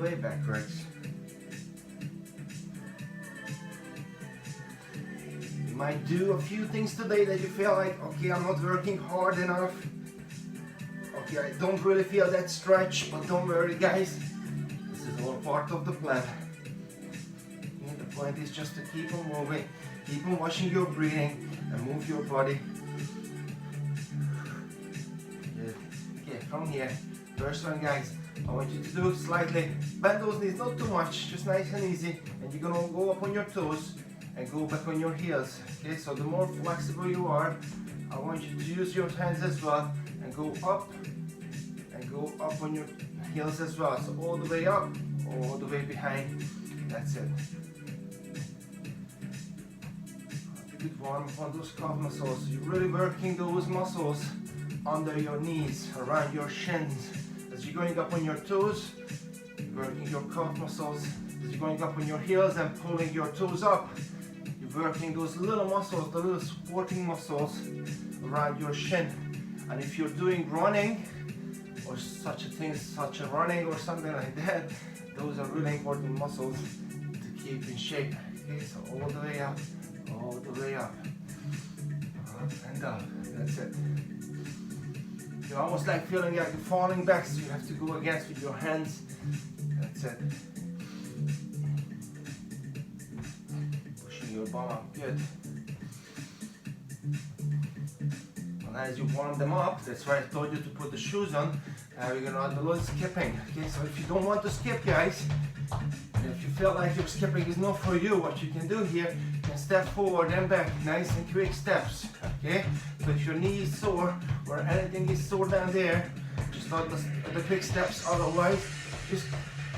way backwards. You might do a few things today that you feel like, okay, I'm not working hard enough. Okay, I don't really feel that stretch, but don't worry guys. This is all part of the plan. Okay, the point is just to keep on moving, keep on watching your breathing and move your body. Good. Okay, from here, first one guys, I want you to do slightly, bend those knees, not too much, just nice and easy, and you're gonna go up on your toes and go back on your heels. Okay, so the more flexible you are, I want you to use your hands as well and go up on your heels as well. So all the way up, all the way behind. That's it. Good warm up on those calf muscles. You're really working those muscles under your knees, around your shins. As you're going up on your toes, working your calf muscles. As you're going up on your heels and pulling your toes up, you're working those little muscles, the little supporting muscles around your shin. And if you're doing running, or such a thing, such a running or something like that, those are really important muscles to keep in shape. Okay, so all the way up, all the way up and up. That's it. You're almost like feeling like you're falling back, so you have to go against with your hands. That's it. Pushing your bum up, good. And as you warm them up, that's why I told you to put the shoes on. We're gonna add a little skipping. Okay, so if you don't want to skip, guys, and if you feel like your skipping is not for you, what you can do here, you can step forward and back, nice and quick steps. Okay, so if your knee is sore or anything is sore down there, just not the quick steps. Otherwise, just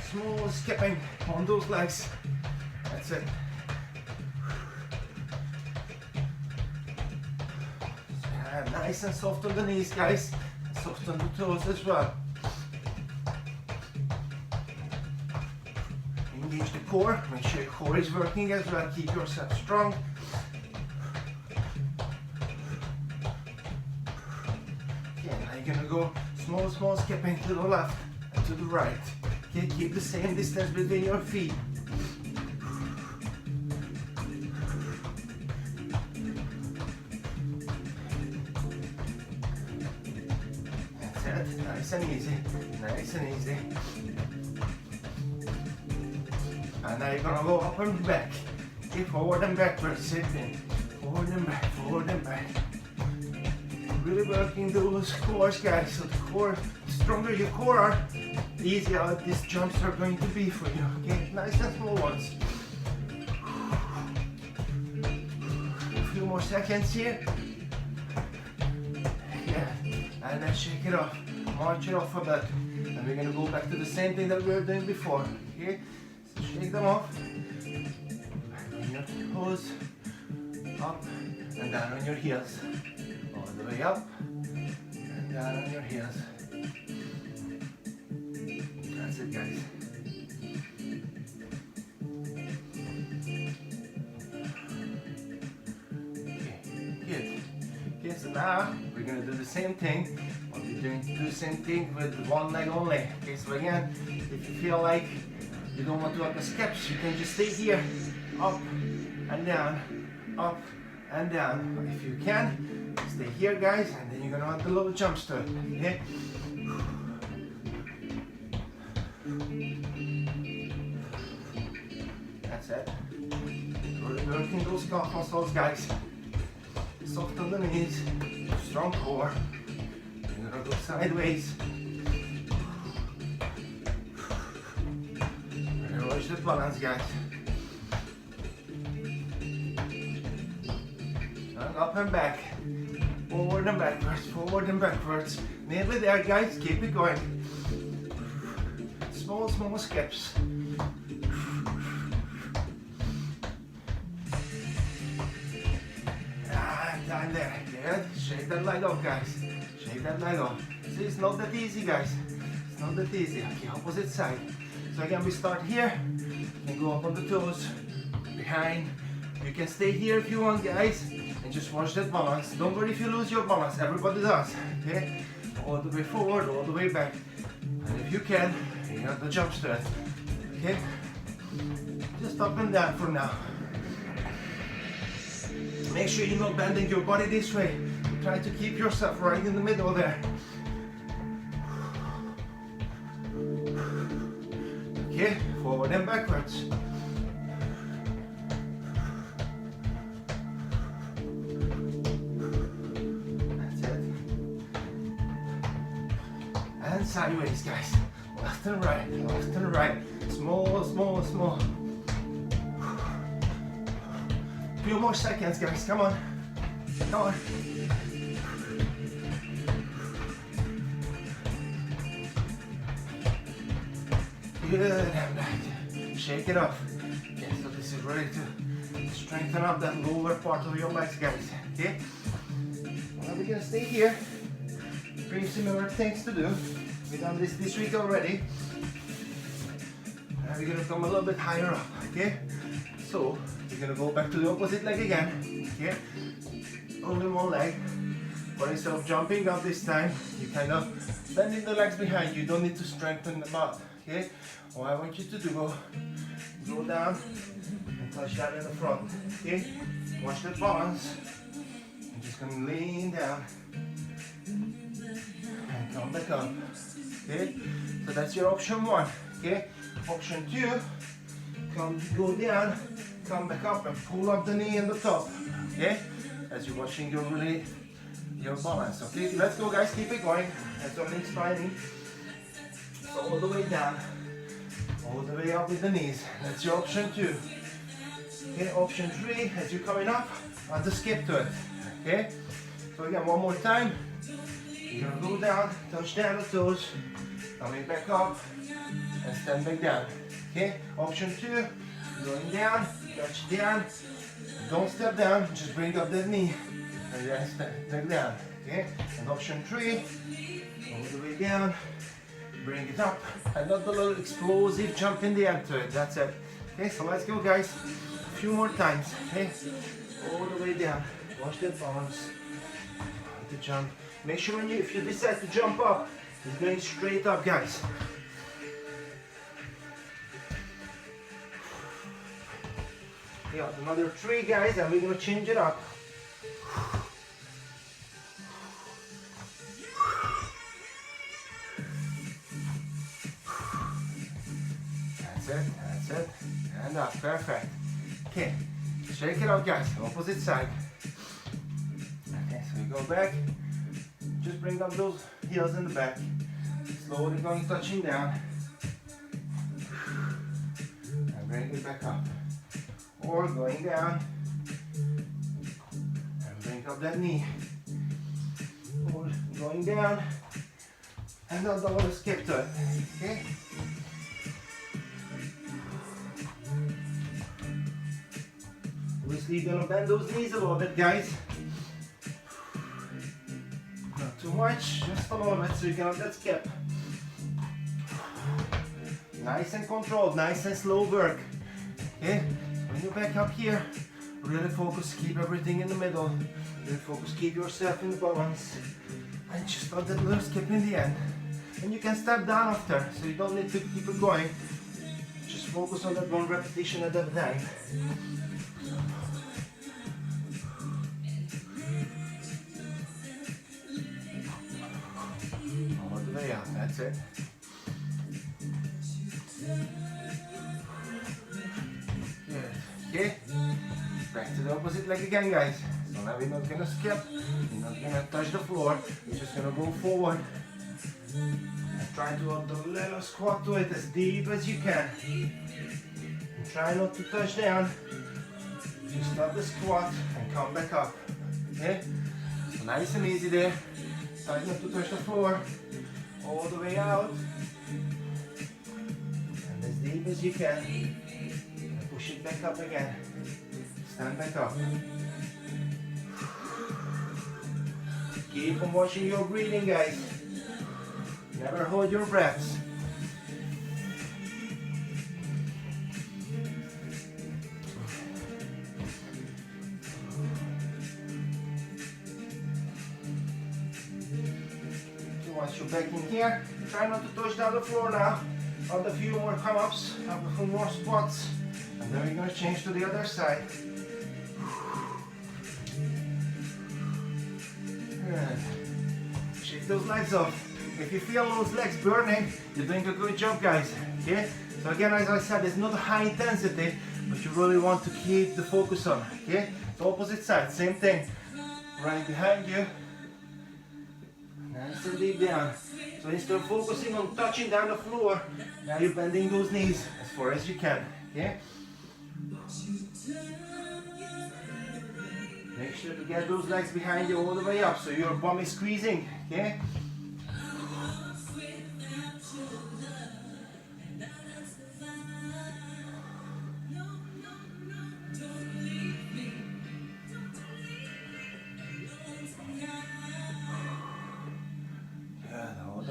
small skipping on those legs. That's it. Nice and soft on the knees, guys. Soft on the toes as well. Engage the core. Make sure your core is working as well. Keep yourself strong. Okay, now you're gonna go small skipping to the left and to the right. Okay, keep the same distance between your feet. Nice and easy, nice and easy. And now you're gonna go up and back. Okay, forward and backwards, same thing. Forward and back, forward and back. Really working those cores, guys. So the core, the stronger your core are, the easier these jumps are going to be for you. Okay, nice and small ones. A few more seconds here. Yeah, and then shake it off. March it off a bit, and we're going to go back to the same thing that we were doing before. Okay, so shake them off, back on your toes, up and down on your heels, all the way up and down on your heels. That's it, guys. Okay, good. Okay, so now we're going to do the same thing. Do the same thing with one leg only. Okay, so again, if you feel like you don't want to do the skips, you can just stay here, up and down, up and down. If you can, stay here, guys, and then you're gonna add the little jumps to it. Okay. That's it. Really working those calf muscles, guys. Soft on the knees, strong core. Go sideways. And watch the balance, guys. And up and back. Forward and backwards, forward and backwards. Nearly there, guys. Keep it going. Small skips. Down there. Good. Shake that leg off, guys. Shake that leg off. See, it's not that easy, guys. It's not that easy. Okay, opposite side. So again, we start here. You can go up on the toes, behind. You can stay here if you want, guys, and just watch that balance. Don't worry if you lose your balance. Everybody does. Okay, all the way forward, all the way back. And if you can, you have the jump to it. okay? Just up and down for now. Make sure you're not bending your body this way. Try to keep yourself right in the middle there. Okay, forward and backwards. That's it. And sideways, guys. Left and right, left and right. Small, small, small. Few more seconds, guys. Come on. Come on. Good, and back. Shake it off. Okay, so this is ready to strengthen up that lower part of your legs, guys. Okay? Well, we're gonna stay here. Pretty similar things to do. We've done this week already. And we're gonna come a little bit higher up, okay? So, we're gonna go back to the opposite leg again, okay? Only one leg. But instead of jumping up this time, you kind of bending the legs behind you. You don't need to strengthen the butt, okay? What I want you to do, go down and touch that in the front, okay? Watch the balance. I'm just gonna lean down and come back up, okay? So that's your option one, okay? Option two, go down, come back up and pull up the knee in the top, okay? As you're watching your balance, okay? Let's go, guys, keep it going. That's only spinning. So all the way down, all the way up with the knees. That's your option two. Okay, option three, as you're coming up, add the skip to it, okay? So again, one more time. You're gonna go down, touch down the toes, coming back up, and stand back down, okay? Option two, going down, touch down, don't step down, just bring up that knee, and then step back down, okay? And option three, all the way down, bring it up, and not a little explosive jump in the end to it, that's it. Okay, so let's go, guys, a few more times, okay? All the way down, watch that balance, to jump. Make sure if you decide to jump up, it's going straight up, guys. Yeah, another three, guys, and we're gonna change it up. That's it, and up, perfect. Okay, shake it out, guys, opposite side. Okay, so we go back, just bring up those heels in the back, slowly going, touching down, and bring it back up. Or going down, and bring up that knee. Or going down, and not the little skip to it, okay? Obviously you're gonna bend those knees a little bit, guys. Not too much, just a little bit so you can have that skip. Nice and controlled, nice and slow work. Okay? When you're back up here, really focus, keep everything in the middle. Really focus, keep yourself in the balance. And just add that little skip in the end. And you can step down after, so you don't need to keep it going. Just focus on that one repetition at a time. All the way up, that's it. Good. Okay, back to the opposite leg again, guys. So now we're not gonna skip, we're not gonna touch the floor, we're just gonna go forward. And try to add the little squat to it as deep as you can. And try not to touch down. Just stop the squat and come back up. Okay? So nice and easy there. Try not to touch the floor. All the way out. And as deep as you can. And push it back up again. Stand back up. Keep on watching your breathing, guys. Never hold your breaths. So once you're back in here, try not to touch down the floor now. Add a few more come-ups, have a few more squats, and then we're going to change to the other side. Good. Shake those legs off. If you feel those legs burning, you're doing a good job, guys. Okay? So again, as I said, it's not a high intensity, but you really want to keep the focus on. Okay? So opposite side, same thing. Right behind you. Nice and deep down. So instead of focusing on touching down the floor, now you're bending those knees as far as you can. Okay? Make sure to get those legs behind you all the way up so your bum is squeezing. Okay?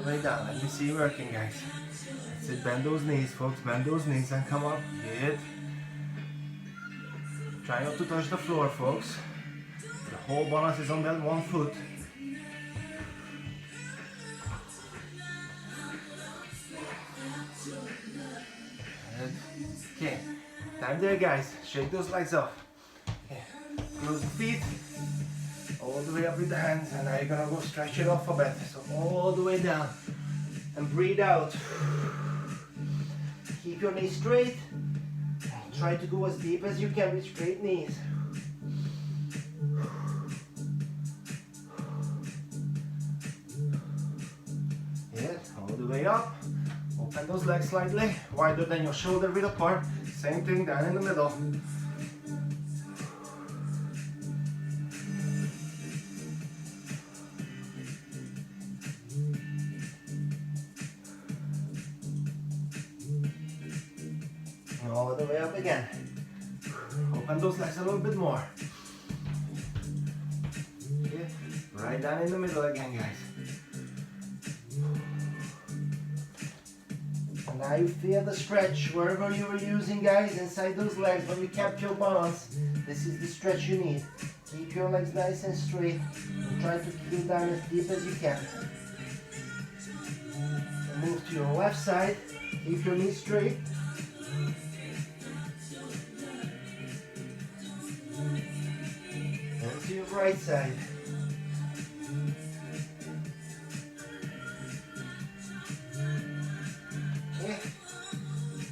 Way down. Let me see you working, guys. That's it. Bend those knees, folks. Bend those knees and come up. Good. Try not to touch the floor, folks. The whole balance is on that one foot. Good. Okay. Time there, guys. Shake those legs off. Okay. Close the feet. All the way up with the hands, and now you're gonna go stretch it off a bit. So all the way down and breathe out. Keep your knees straight. Try to go as deep as you can with straight knees. Yeah, all the way up. Open those legs slightly, wider than your shoulder width apart. Same thing down in the middle. All the way up again. Open those legs a little bit more. Okay. Right down in the middle again, guys. And now you feel the stretch wherever you were using, guys, inside those legs. When you kept your balance, this is the stretch you need. Keep your legs nice and straight and try to keep down as deep as you can. And move to your left side. Keep your knees straight. To your right side. Okay.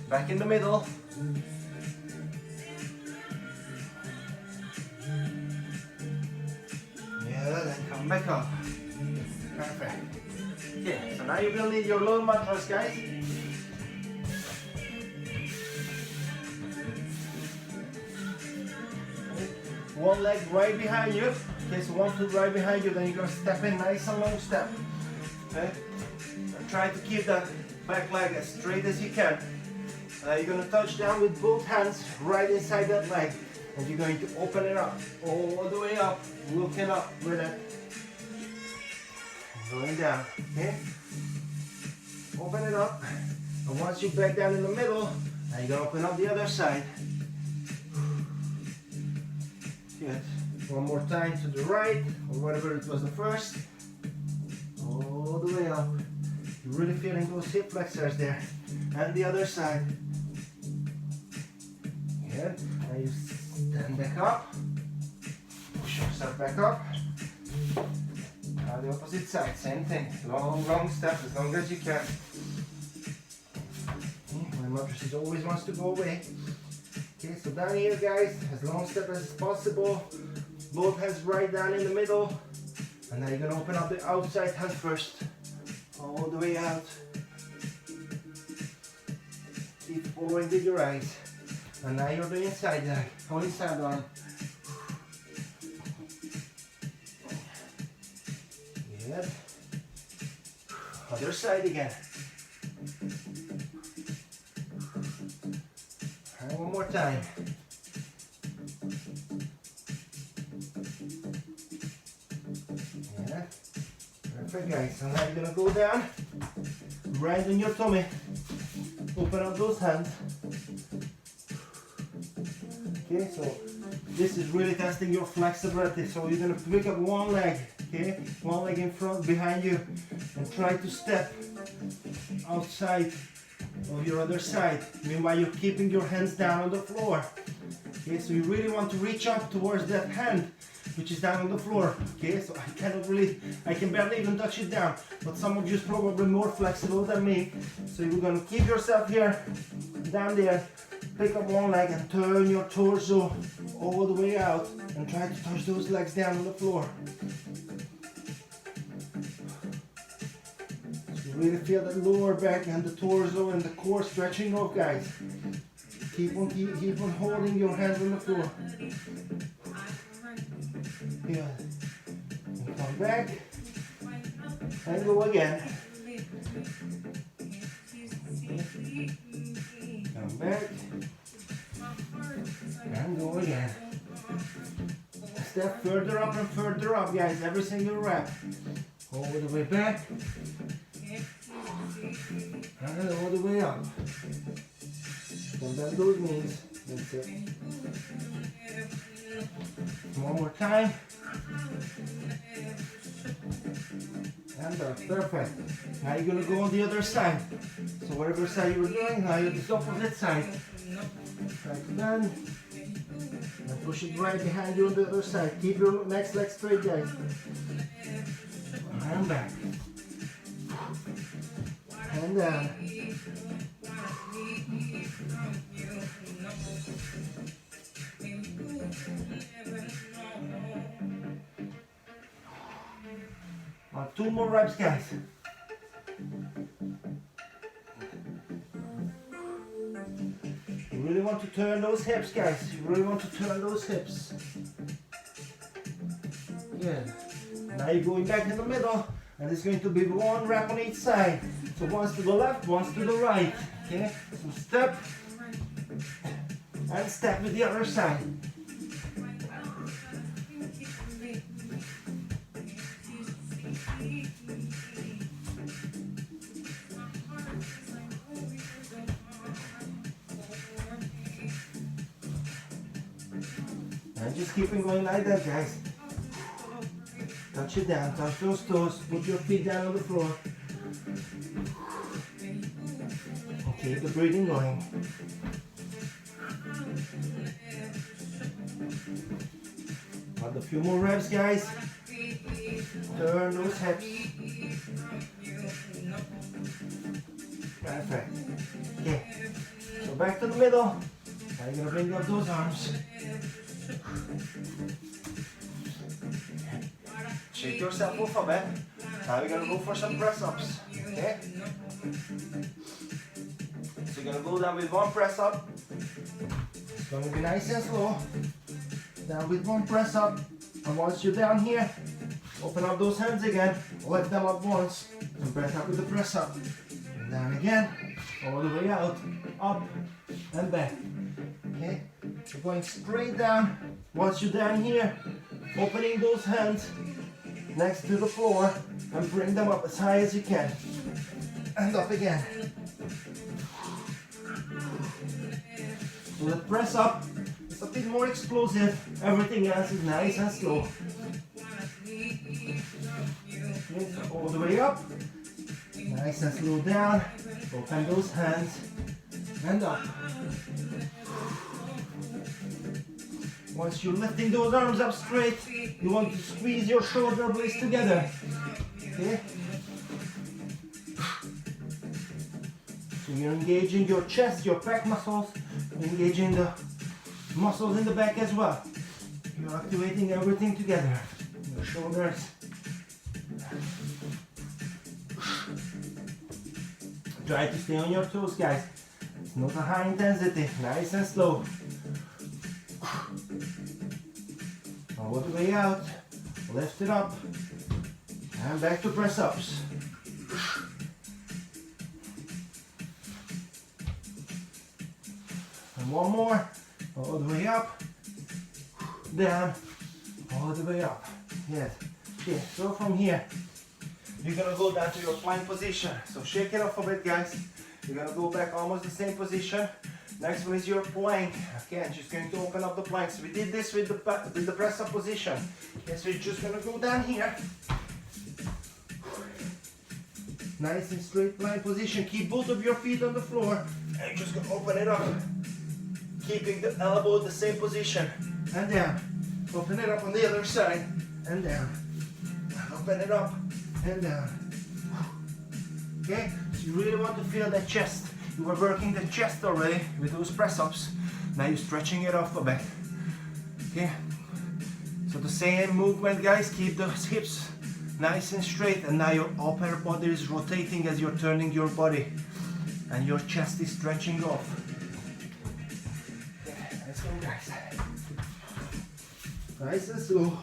Back in the middle. Yeah, then come back up. Perfect. Okay, so now you will need your little mattress, guys. One leg right behind you. Okay, so one foot right behind you, then you're gonna step in nice and long step. Okay? And try to keep that back leg as straight as you can. Now you're gonna touch down with both hands right inside that leg. And you're going to open it up, all the way up, looking up with it. Going down, okay? Open it up. And once you're back down in the middle, now you're gonna open up the other side. Good. One more time to the right, or whatever it was the first. All the way up. You're really feeling those hip flexors there. And the other side. Good. Now you stand back up. Push yourself back up. Now the opposite side, same thing. Long, long step as long as you can. My mattress always wants to go away. Okay, so down here, guys, as long step as possible. Both hands right down in the middle. And now you're gonna open up the outside hand first. All the way out. Keep following with your eyes. And now you're the inside leg, or inside arm. Good. Other side again. And one more time. Yeah. Perfect, guys. So now you're gonna go down, right on your tummy. Open up those hands. Okay, so this is really testing your flexibility. So you're gonna pick up one leg, okay? One leg in front, behind you, and try to step outside of your other side. Meanwhile, you're keeping your hands down on the floor. Okay, so you really want to reach up towards that hand, which is down on the floor. Okay, so I can barely even touch it down, but some of you is probably more flexible than me. So you're gonna keep yourself here, down there, pick up one leg and turn your torso all the way out and try to touch those legs down on the floor. So you really feel the lower back and the torso and the core stretching off, guys. Keep on holding your hands on the floor. Yeah. And come back and go again. Come back and go again. Step further up and further up, guys, every single rep. All the way back and all the way up. Don't bend those knees. That's it. One more time. And perfect. Now you're going to go on the other side. So whatever side you were doing, now you're the opposite side. Try to bend. And push it right behind you on the other side. Keep your next leg straight, guys. And back. And down. Two more reps, guys. You really want to turn those hips, guys. You really want to turn those hips. Good. Now you're going back in the middle, and it's going to be one rep on each side. So once to the left, once to the right. Okay? So step and step with the other side. And just keep it going like that, guys. Touch it down, touch those toes, put your feet down on the floor. And keep the breathing going. Got a few more reps, guys. Turn those hips. Perfect. Okay. So back to the middle. Now you're gonna bring up those arms. Shake yourself off a bit. Now we're gonna go for some press-ups. Okay? So you're gonna go down with one press-up. It's gonna be nice and slow. Down with one press-up. And once you're down here, open up those hands again. Lift them up once. And breath up with the press-up. And down again. All the way out. Up and back. Okay? You're going straight down. Once you're down here, opening those hands next to the floor and bring them up as high as you can. And up again. So the press up is a bit more explosive. Everything else is nice and slow. Okay, so all the way up. Nice and slow down. Open those hands and up. Once you're lifting those arms up straight, you want to squeeze your shoulder blades together. Okay? So you're engaging your chest, your back muscles, engaging the muscles in the back as well. You're activating everything together. Your shoulders. Try to stay on your toes, guys. It's not a high intensity, nice and slow. All the way out, lift it up, and back to press-ups. And one more, all the way up, down, all the way up. Yes. Okay, so from here, you're gonna go down to your plank position. So shake it off a bit, guys. You're gonna go back almost the same position. Next one is your plank. Again, just going to open up the plank. So we did this with the press-up position. Okay, so you're just gonna go down here. Nice and straight line position. Keep both of your feet on the floor. And you're just gonna open it up. Keeping the elbow in the same position. And down. Open it up on the other side. And down. Open it up. And down. Okay? So you really want to feel that chest. You were working the chest already with those press-ups. Now you're stretching it off a bit. Okay? So the same movement, guys. Keep those hips nice and straight, and now your upper body is rotating as you're turning your body, and your chest is stretching off. Okay, let's go, guys. Nice and slow.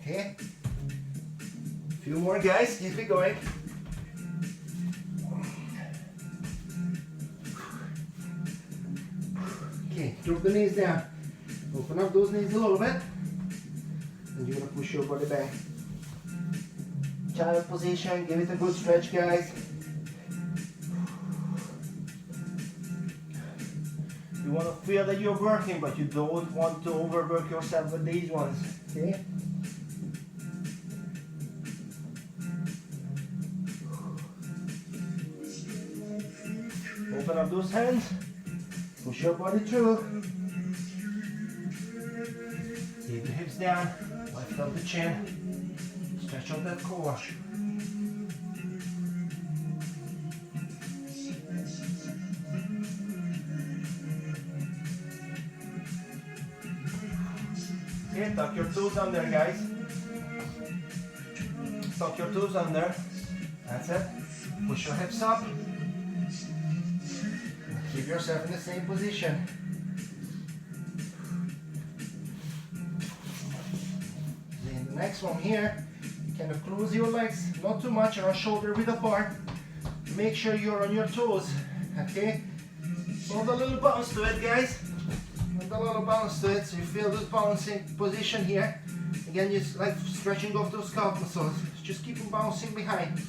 Okay, a few more, guys, keep it going. Okay, drop the knees down. Open up those knees a little bit. And you're gonna push your body back. Child position, give it a good stretch, guys. You want to feel that you're working, but you don't want to overwork yourself with these ones. Okay? Open up those hands, push your body through, keep the hips down, lift up the chin, stretch out that core. Okay, tuck your toes under, guys. Tuck your toes under, that's it. Push your hips up. Keep yourself in the same position. Then the next one here, you kind of close your legs, not too much, or shoulder width apart. Make sure you're on your toes, okay? Hold a little bounce to it, guys. Hold a little bounce to it, so you feel this bouncing position here. Again, just like stretching off those calf muscles. Just keep them bouncing behind.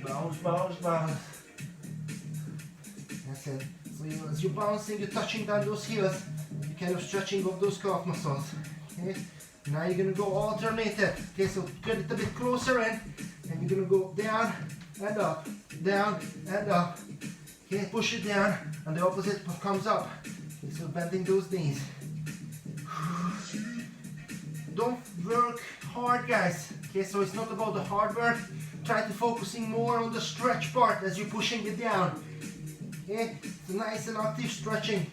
Bounce, bounce, bounce. That's it. So as you're bouncing, you're touching down those heels. You're kind of stretching off those calf muscles. Okay? Now you're gonna go alternated. Okay, so get it a bit closer in, and you're gonna go down and up, down and up. Okay, push it down, and the opposite comes up. Okay, so bending those knees. Don't work hard, guys. Okay, so it's not about the hard work. Try to focusing more on the stretch part as you're pushing it down. Okay, it's a nice and active stretching.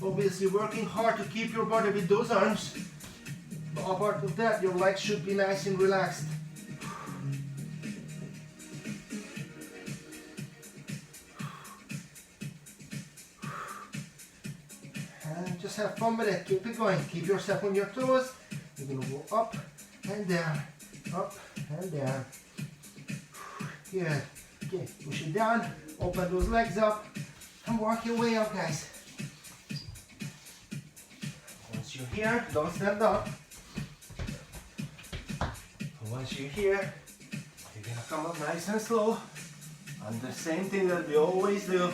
Obviously working hard to keep your body with those arms, but apart of that, your legs should be nice and relaxed. And just have fun with it, keep it going, keep yourself on your toes. You're gonna go up and down, up and down. Good. Okay, push it down, open those legs up, and work your way up, guys. Once you're here, don't stand up. Once you're here, you're gonna come up nice and slow. And the same thing that we always do,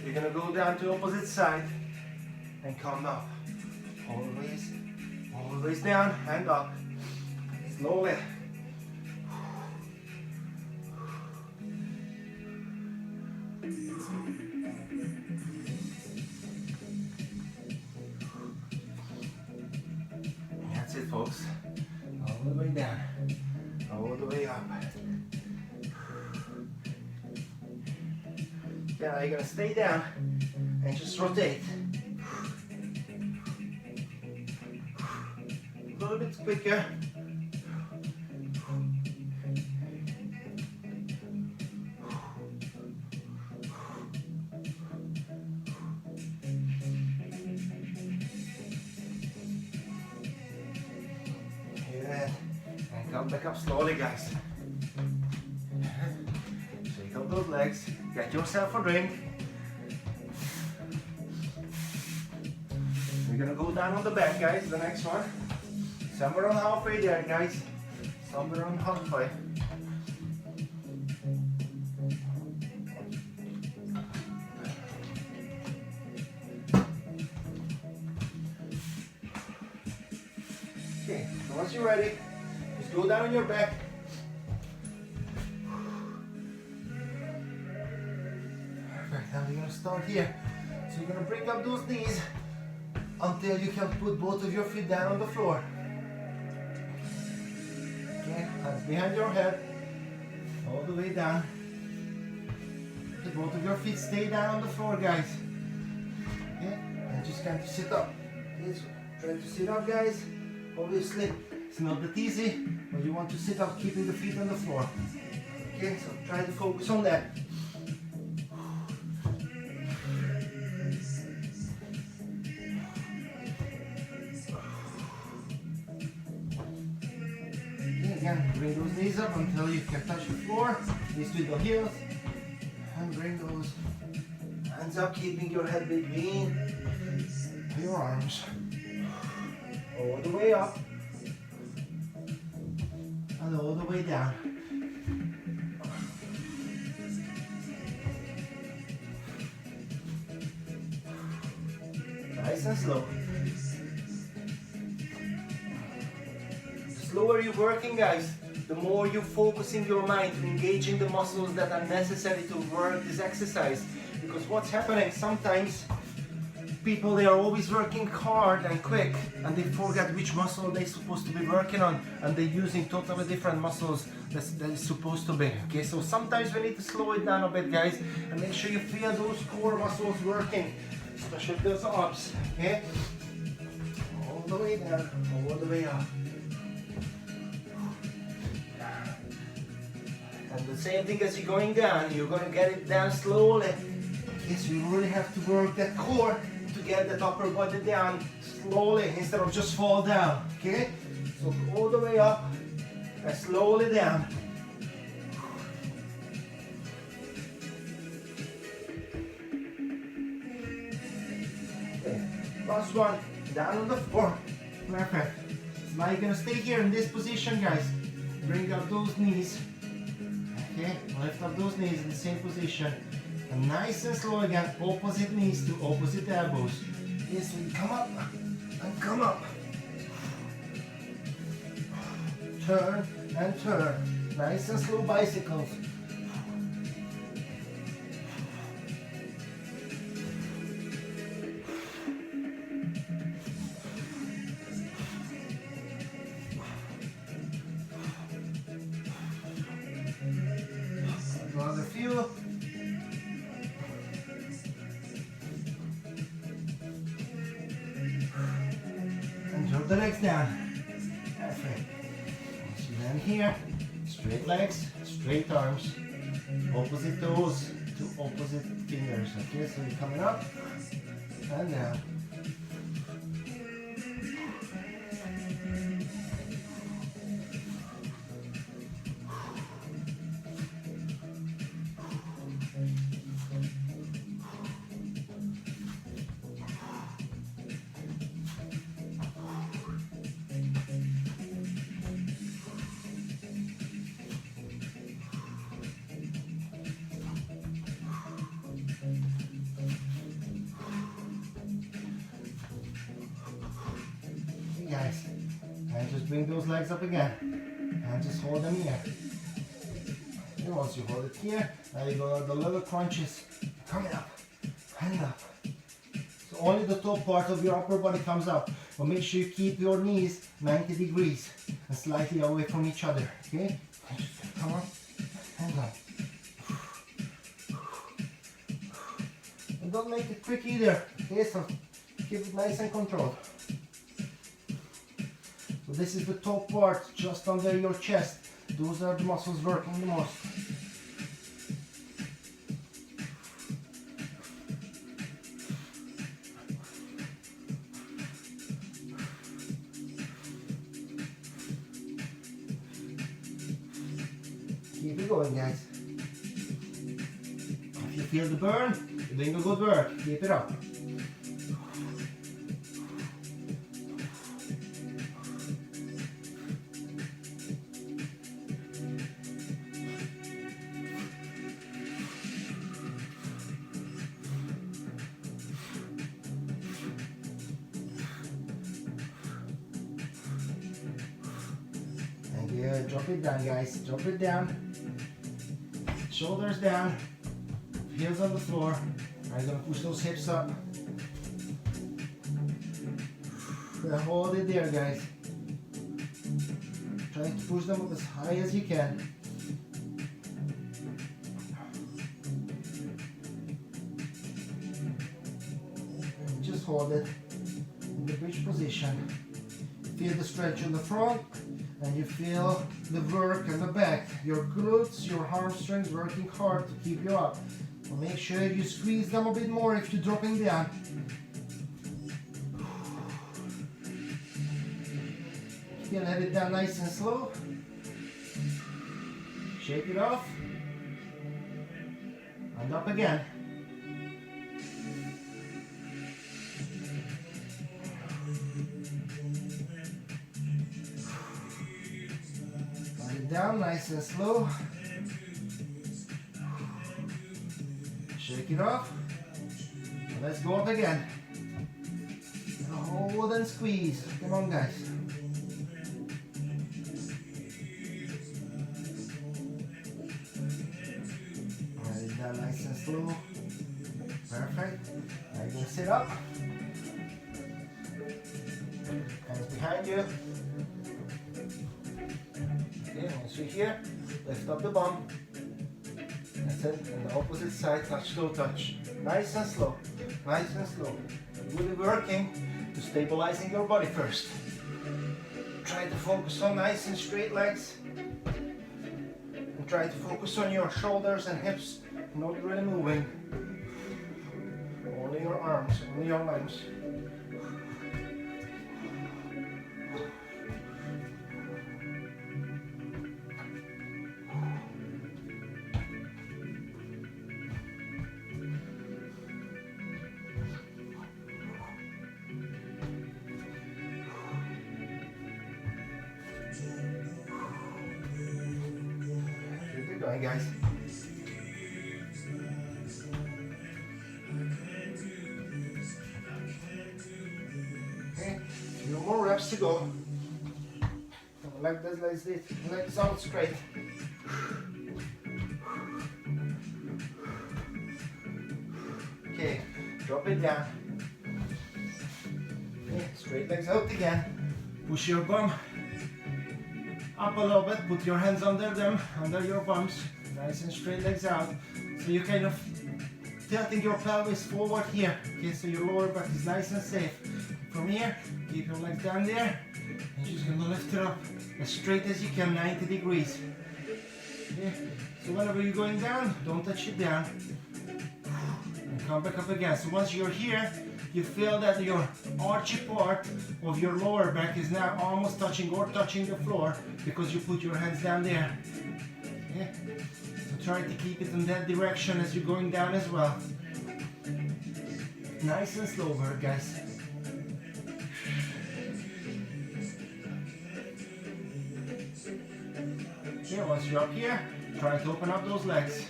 you're gonna go down to the opposite side and come up. Always down and up. Slowly. That's it, folks. All the way down, all the way up. Now you're gonna stay down and just rotate. A little bit quicker. Good. And Come back up slowly, guys. Shake up those legs. Get yourself a drink. We're gonna go down on the back, guys. The next one. Somewhere around halfway there, guys. Somewhere around halfway. Okay, so once you're ready, just go down on your back. Perfect, now we're gonna start here. So you're gonna bring up those knees until you can put both of your feet down on the floor. Okay, hands behind your head, all the way down. Okay, both of your feet stay down on the floor, guys. Okay, and just kind of sit up. Okay, so try to sit up, guys. Obviously, it's not that easy, but you want to sit up, keeping the feet on the floor. Okay, so try to focus on that. Okay, again, bring those knees up until you can touch the floor. Knees with the heels. And bring those hands up, keeping your head between your arms. All the way up and all the way down. Nice and slow. The slower you're working, guys, the more you're focusing your mind to engaging the muscles that are necessary to work this exercise. Because what's happening sometimes, people, they are always working hard and quick, and they forget which muscle they're supposed to be working on, and they're using totally different muscles that is supposed to be. Okay, so sometimes we need to slow it down a bit, guys, and make sure you feel those core muscles working, especially those arms. Okay, all the way down, all the way up. And the same thing as you're going down, you're going to get it down slowly. Okay, so you really have to work that core to get that upper body down slowly instead of just fall down. Okay, so all the way up and slowly down. Okay, last one, down on the floor. Perfect. So now you're gonna stay here in this position, guys. Bring up those knees. Okay, lift up those knees in the same position. And nice and slow again, opposite knees to opposite elbows. Okay, so you come up and come up. Turn and turn. Nice and slow bicycles. Another few. The legs down. Perfect. So then here, straight legs, straight arms, opposite toes to opposite fingers. Okay, so you're coming up and down. Guys, and just bring those legs up again and just hold them here. And once you hold it here, now you go the little crunches coming up and up. So only the top part of your upper body comes up, but make sure you keep your knees 90 degrees and slightly away from each other. Okay, just come up and down. And don't make it quick either. Okay, so keep it nice and controlled. So this is the top part, just under your chest. Those are the muscles working the most. Keep it going, guys. If you feel the burn, you're doing a good work. Keep it up. Good. Drop it down, guys. Drop it down. Shoulders down. Heels on the floor. I'm gonna push those hips up. Hold it there, guys. Try to push them up as high as you can. And just hold it in the bridge position. Feel the stretch in the front. And you feel the work in the back. Your glutes, your hamstrings working hard to keep you up. So make sure you squeeze them a bit more if you're dropping down. You can let it down nice and slow. Shake it off. And up again. Down nice and slow. Shake it off. And let's go up again. And hold and squeeze. Come on, guys. And down nice and slow. Perfect. Now you can sit up. Hands behind you. Once you're here, lift up the bum. That's it. And the opposite side, touch, toe, touch. Nice and slow. Nice and slow. Really working to stabilizing your body first. Try to focus on nice and straight legs. And try to focus on your shoulders and hips, not really moving. Only your arms, only your legs. Going, guys. Okay, a few more reps to go. Like this, like this. Legs out straight. Okay, drop it down. Okay, straight legs out again. Push your bum up a little bit, put your hands under them, under your bums, nice and straight legs out. So you're kind of tilting your pelvis forward here, okay, so your lower back is nice and safe. From here, keep your legs down there, and you're just gonna lift it up as straight as you can, 90 degrees. Okay, so whenever you're going down, don't touch it down. And come back up again. So once you're here, you feel that your archy part of your lower back is now almost touching or touching the floor because you put your hands down there. Okay? So try to keep it in that direction as you're going down as well. Nice and slow work, guys. Okay, once you're up here, try to open up those legs.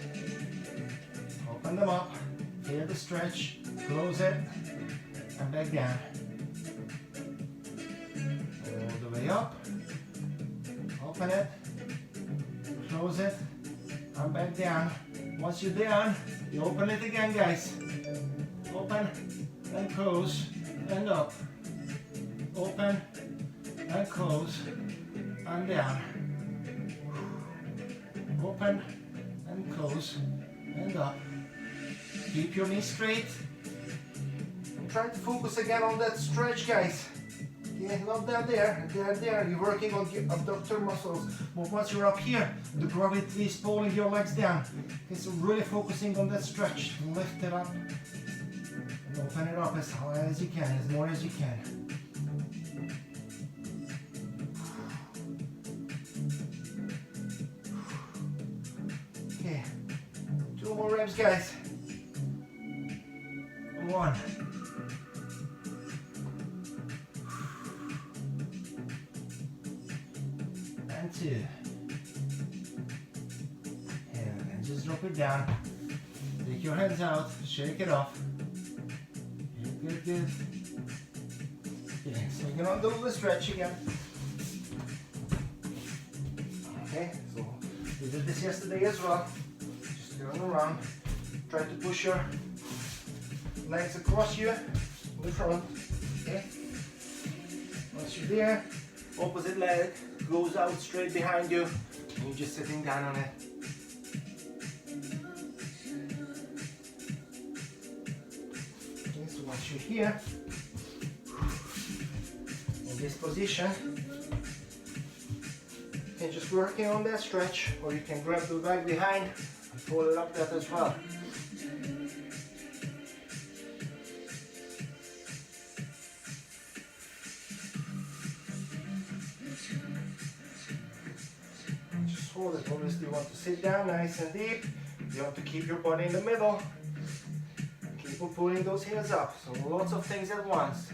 Open them up, feel the stretch, close it, and back down. All the way up. Open it, close it, and back down. Once you're down, you open it again, guys. Open and close and up. Open and close and down. Open and close and up. Keep your knees straight. Try to focus again on that stretch, guys. Yeah, not down there, there. You're working on the abductor muscles. But once you're up here, the gravity is pulling your legs down. Okay, so really focusing on that stretch. Lift it up and open it up as high as you can, as more as you can. more reps, guys. 1. And 2. And just drop it down. Take your hands out, shake it off. Good, good. Okay, so you're gonna do the stretch again. Okay, so we did this yesterday as well. Just turn around. Try to push your legs across you in the front. Okay. Once you're there, opposite leg goes out straight behind you, and you're just sitting down on it. Okay, so once you're here, in this position, you can just work on that stretch, or you can grab the bag behind and pull it up that as well. Just hold it. Obviously, you want to sit down nice and deep. You want to keep your body in the middle. Keep on pulling those heels up. So lots of things at once.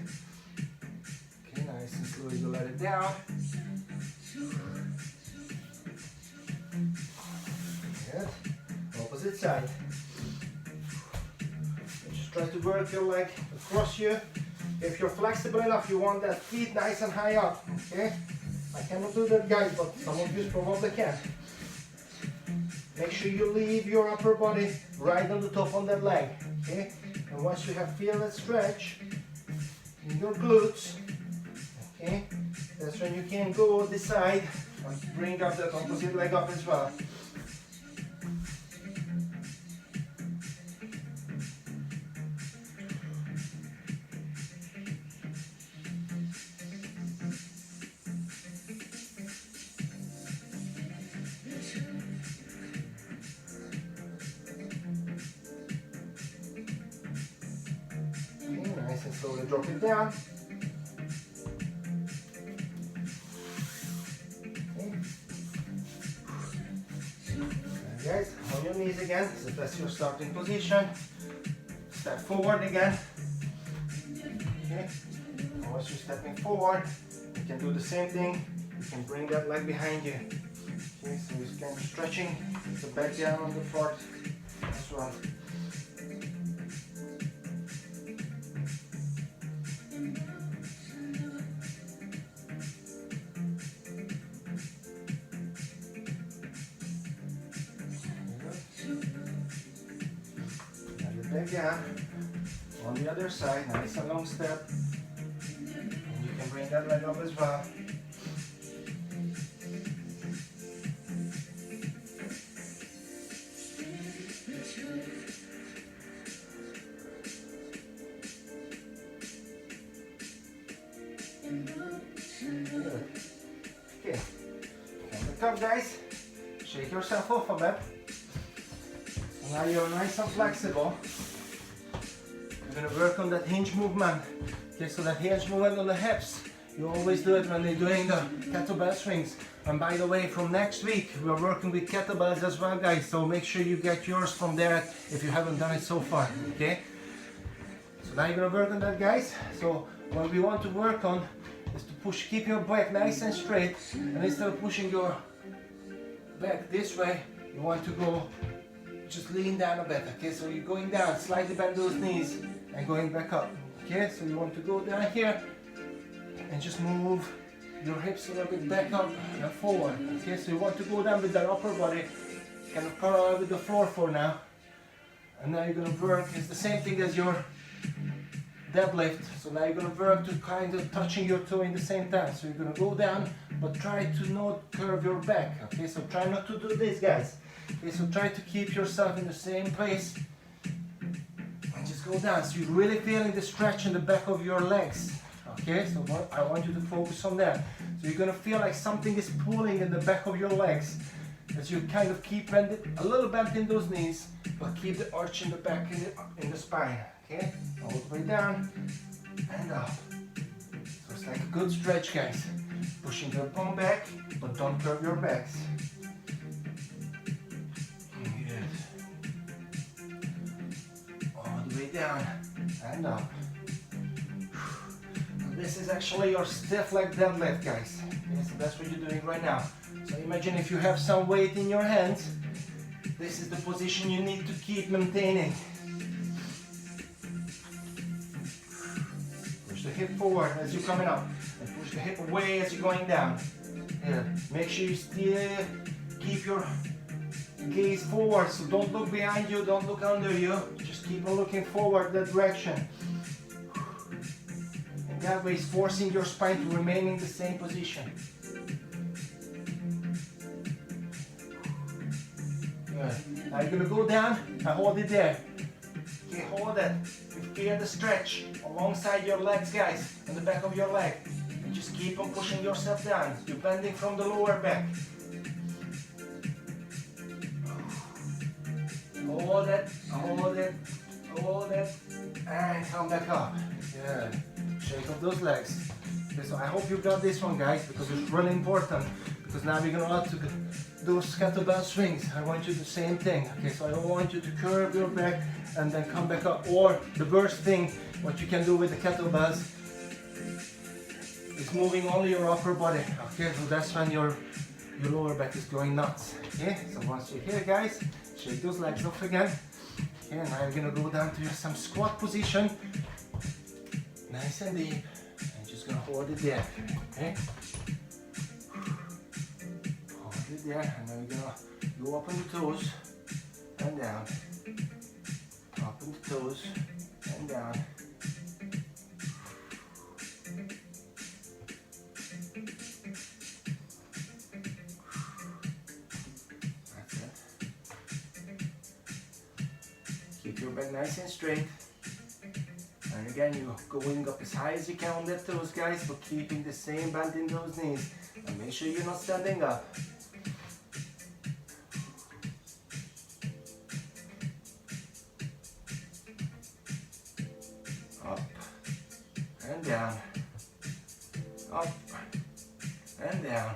Okay, nice and slowly you let it down. Good. Opposite side. Just try to work your leg across you. If you're flexible enough, you want that feet nice and high up. Okay? I cannot do that, guys, but some of you probably can. Make sure you leave your upper body right on the top on that leg. Okay? And once you feel that stretch in your glutes, okay, that's when you can go this side and bring up that opposite leg up as well. Nice and slowly drop it down. Okay. And guys, on your knees again, so that's your starting position. Step forward again. Okay. And once you're stepping forward, you can do the same thing. You can bring that leg behind you. Okay, so you can stretching the back down on the front as well. Back down on the other side, nice and long step, and you can bring that leg up as well. Good. Okay, on the top, guys, shake yourself off a bit. Now you're nice and flexible. You're going to work on that hinge movement. Okay, so that hinge movement on the hips, you always do it when you're doing the kettlebell swings. And by the way, from next week, we're working with kettlebells as well, guys. So make sure you get yours from there if you haven't done it so far, okay? So now you're going to work on that, guys. So what we want to work on is to push, keep your back nice and straight. And instead of pushing your back this way, you want to go just lean down a bit, okay? So you're going down, slightly bend those knees and going back up, okay? So you want to go down here and just move your hips a little bit back up and forward, okay? So you want to go down with that upper body, kind of parallel with the floor for now. And now you're going to work, it's the same thing as your deadlift. So now you're going to work to kind of touching your toe in the same time. So you're going to go down, but try to not curve your back, okay? So try not to do this, guys. Okay, so try to keep yourself in the same place and just go down. So you're really feeling the stretch in the back of your legs. Okay, so I want you to focus on that. So you're gonna feel like something is pulling in the back of your legs as you kind of keep bending, a little bent in those knees, but keep the arch in the back in the spine. Okay, all the way down and up. So it's like a good stretch, guys. Pushing your bum back, but don't curve your backs. and up. This is actually your stiff leg deadlift, guys. Okay, so that's what you're doing right now. So imagine if you have some weight in your hands, this is the position you need to keep maintaining. Push the hip forward as you're coming up, and push the hip away as you're going down. Yeah. Make sure you still keep your gaze forward, so don't look behind you, don't look under you, just keep on looking forward that direction. And that way it's forcing your spine to remain in the same position. Good. Now you're going to go down and hold it there. Okay, hold it. You feel the stretch alongside your legs, guys, on the back of your leg. And just keep on pushing yourself down. You're bending from the lower back. Hold it, hold it, hold it, and come back up. Good. Shake up those legs. Okay, so I hope you got this one, guys, because it's really important. Because now we're gonna add to those kettlebell swings. I want you to do the same thing. Okay, so I don't want you to curve your back and then come back up. Or the worst thing, what you can do with the kettlebells is moving only your upper body. Okay, so that's when your lower back is going nuts. Okay, so once you're here, guys, shake those legs off again. Okay, now you're gonna go down to some squat position. Nice and deep. And just gonna hold it there. Okay? Hold it there, and then you're gonna go up on the toes and down. Up on the toes and down. Keep your back nice and straight. And again, you're going up as high as you can on the toes, guys, but keeping the same bend in those knees. And make sure you're not standing up. Up and down. Up and down.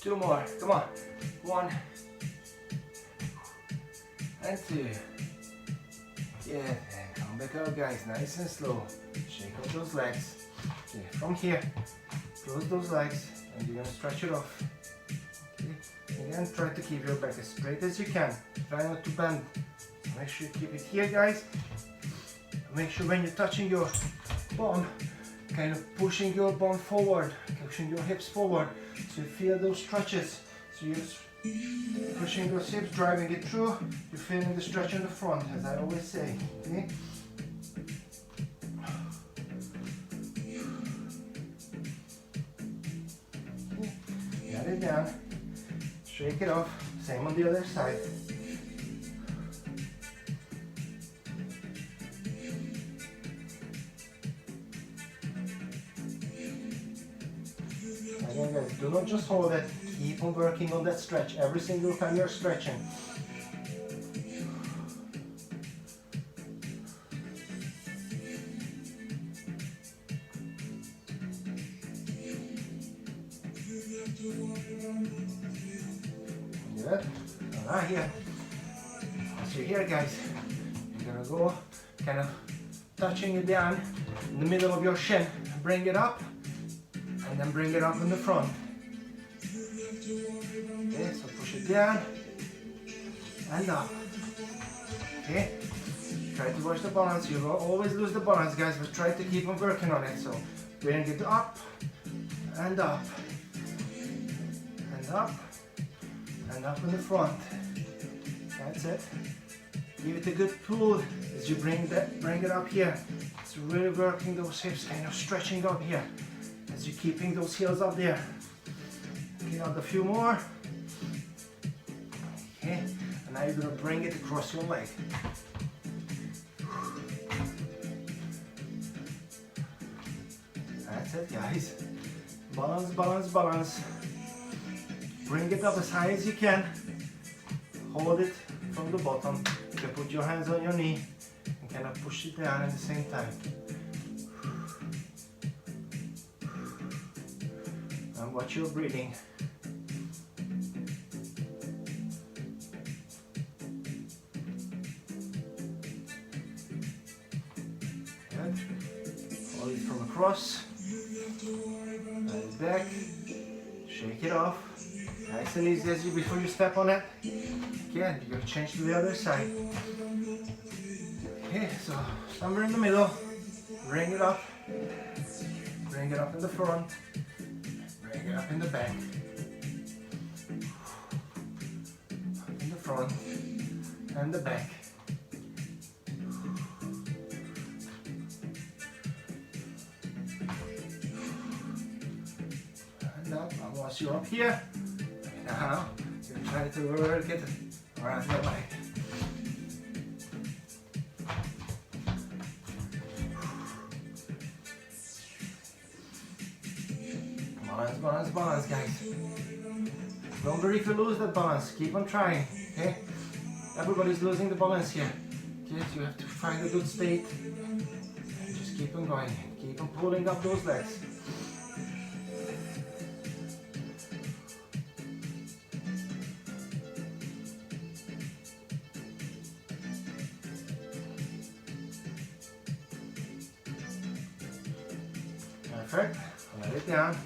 Two more. Come on. 1 and 2. Yeah, and come back out, guys, nice and slow. Shake out those legs. Okay, from here, close those legs, and you're gonna stretch it off. Okay, again, try to keep your back as straight as you can. Try not to bend. Make sure you keep it here, guys. Make sure when you're touching your bum, kind of pushing your bum forward, pushing your hips forward, so you feel those stretches. So you're pushing those hips, driving it through, you're feeling the stretch in the front, as I always say. Okay? Get it down, shake it off, same on the other side. Again, guys, do not just hold it. Keep on working on that stretch every single time you're stretching. Good. Now here. Once you're here, guys, you're gonna go kind of touching it down in the middle of your shin. Bring it up, and then bring it up in the front. Okay, so push it down and up. Okay, try to watch the balance. You will always lose the balance, guys, but try to keep on working on it. So bring it up and up and up and up in the front. That's it. Give it a good pull as you bring it up here. It's really working those hips, kind of stretching up here as you're keeping those heels up there. Okay, add a few more. Okay, and now you're going to bring it across your leg. That's it, guys. Balance, balance, balance. Bring it up as high as you can. Hold it from the bottom. You can put your hands on your knee and kind of push it down at the same time. And watch your breathing. from across, and back, shake it off, nice and easy as you before you step on it. Again, you're going to change to the other side. Okay, so somewhere in the middle, bring it up in the front, bring it up in the back, up in the front and the back. Up, and once you're up here, now you're trying to work it around the leg. Balance, balance, balance, guys. Don't worry if you lose that balance, keep on trying, okay? Everybody's losing the balance here. Okay, so you have to find a good state and just keep on going, keep on pulling up those legs. Perfect. Let it down.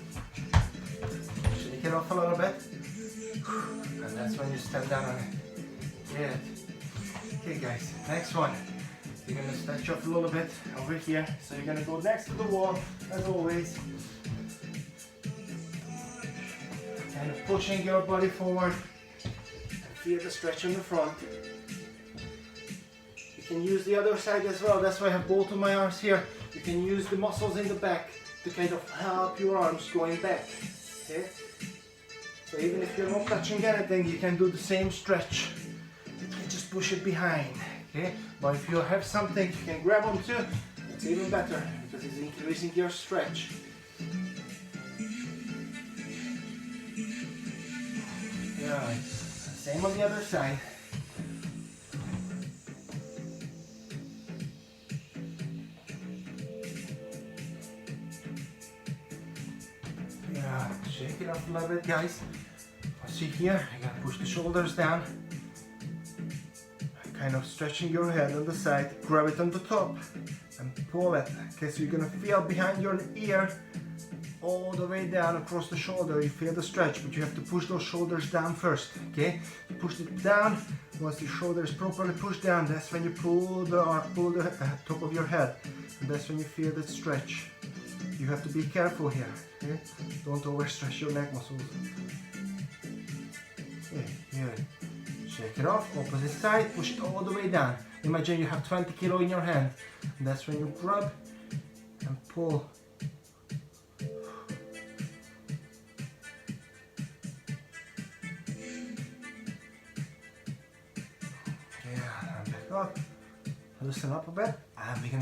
Shake it off a little bit. And that's when you step down on it. Good. Okay guys, next one. You're going to stretch off a little bit over here. So you're going to go next to the wall, as always. Kind of pushing your body forward. And feel the stretch in the front. You can use the other side as well. That's why I have both of my arms here. You can use the muscles in the back to kind of help your arms going back, okay? So even if you're not touching anything, you can do the same stretch. You can just push it behind, okay? But if you have something you can grab onto, it's even better because it's increasing your stretch. Yeah, same on the other side. Shake it up a little bit, guys. See here, you gotta push the shoulders down. Kind of stretching your head on the side. Grab it on the top and pull it. Okay, so you're gonna feel behind your ear all the way down across the shoulder. You feel the stretch, but you have to push those shoulders down first. Okay, push it down. Once the shoulder is properly pushed down, that's when you pull the top of your head, and that's when you feel that stretch. You have to be careful here, okay? Don't overstretch your neck muscles. Okay, good. Shake it off, opposite side, push it all the way down. Imagine you have 20 kilo in your hand. And that's when you grab and pull. Yeah, and back up. Loosen up a bit, and we can